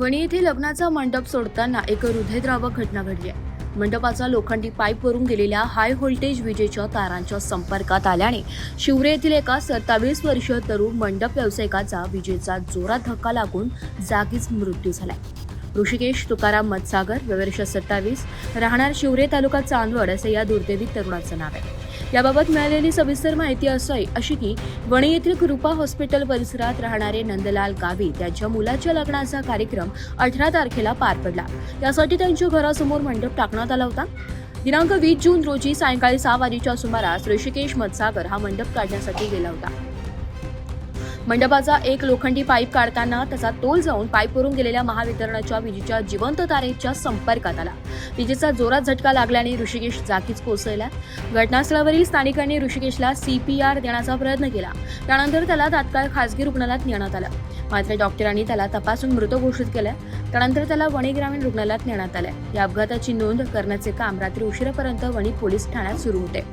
वणी येथे लग्नाचा मंडप सोडताना एक हृदयद्रावक घटना घडली आहे. मंडपाचा लोखंडी पाईपवरून गेलेल्या हाय व्होल्टेज विजेच्या तारांच्या संपर्कात आल्याने शिवरे येथील एका 27 वर्षीय तरुण मंडप व्यावसायिकाचा विजेचा जोरात धक्का लागून जागीच मृत्यू झालाय. ऋषिकेश तुकाराम मत्सागर, वयवर्ष 27, राहणार शिवरे, तालुका चांदवड असे या दुर्दैवी तरुणाचं नाव आहे. याबाबत मिळालेली सविस्तर माहिती अशी की वणी येथील कृपा हॉस्पिटल परिसरात राहणारे नंदलाल गावी त्यांच्या मुलाच्या लग्नाचा कार्यक्रम 18 तारखेला पार पडला. यासाठी त्यांच्या घरासमोर मंडप टाकण्यात आला होता. दिनांक 20 जून रोजी सायंकाळी 6 वाजेच्या सुमारास ऋषिकेश मत्सागर हा मंडप काढण्यासाठी गेला होता. मंडपाचा एक लोखंडी पाईप काढताना त्याचा तोल जाऊन पाईपवरून गेलेल्या महावितरणाच्या विजेच्या जिवंत तारेच्या संपर्कात आला. विजेचा जोरात झटका लागल्याने ऋषिकेश जागीच कोसळला. घटनास्थळावरील स्थानिकांनी ऋषिकेशला CPR देण्याचा प्रयत्न केला. त्यानंतर त्याला तात्काळ खासगी रुग्णालयात नेण्यात आलं. मात्र डॉक्टरांनी त्याला तपासून मृत घोषित केलं. त्यानंतर त्याला वणी ग्रामीण रुग्णालयात नेण्यात आलं. या अपघाताची नोंद करण्याचे काम रात्री उशिरापर्यंत वणी पोलीस ठाण्यात सुरू होते.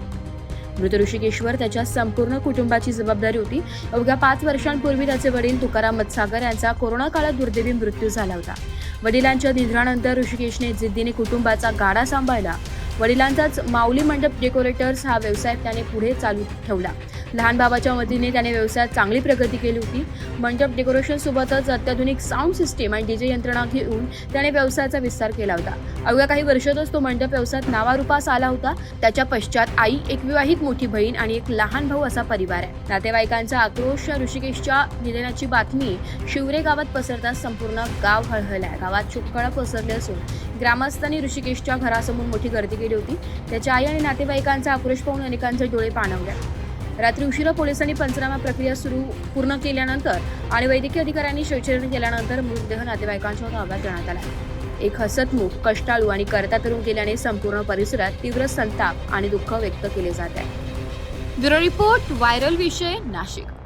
मृत ऋषिकेशवर त्याच्या संपूर्ण कुटुंबाची जबाबदारी होती. अवघ्या 5 वर्षांपूर्वी त्याचे वडील तुकाराम मत्सागर यांचा कोरोना काळात दुर्दैवी मृत्यू झाला होता. वडिलांच्या निधनानंतर ऋषिकेशने जिद्दीने कुटुंबाचा गाडा सांभाळला. वडिलांचाच माऊली मंडप डेकोरेटर्स हा व्यवसाय त्याने पुढे चालू ठेवला. लहान भावाच्या मदतीने त्याने व्यवसायात चांगली प्रगती केली होती. मंडप डेकोरेशन सोबतच अत्याधुनिक साऊंड सिस्टीम आणि DJ यंत्रणा घेऊन त्याने व्यवसायाचा विस्तार केला होता. अवघ्या काही वर्षातच तो मंडप व्यवसायात नावारूपास आला होता. त्याच्या पश्चात आई, एक विवाहित मोठी बहीण आणि एक लहान भाऊ असा परिवार आहे. नातेवाईकांचा आक्रोश ऋषिकेशच्या निधनाची बातमी शिवरे गावात पसरताच संपूर्ण गाव हळहळलाय. गावात शुककळा पसरले असून ग्रामस्थांनी ऋषिकेशच्या घरासमोर मोठी गर्दी केली होती. त्याच्या आई आणि नातेवाईकांचा आक्रोश पाहून अनेकांचे डोळे पाणावले. रात्री उशिरा पोलिसांनी पंचनामा प्रक्रिया पूर्ण केल्यानंतर आणि वैद्यकीय अधिकाऱ्यांनी शवविच्छेदन केल्यानंतर मृतदेह नातेवाईकांच्या ताब्यात देण्यात आला. एक हसतमुख, कष्टाळू आणि कर्ता तरुण केल्याने संपूर्ण परिसरात तीव्र संताप आणि दुःख व्यक्त केले जात आहे. ब्युरो रिपोर्ट, व्हायरल विषय, नाशिक.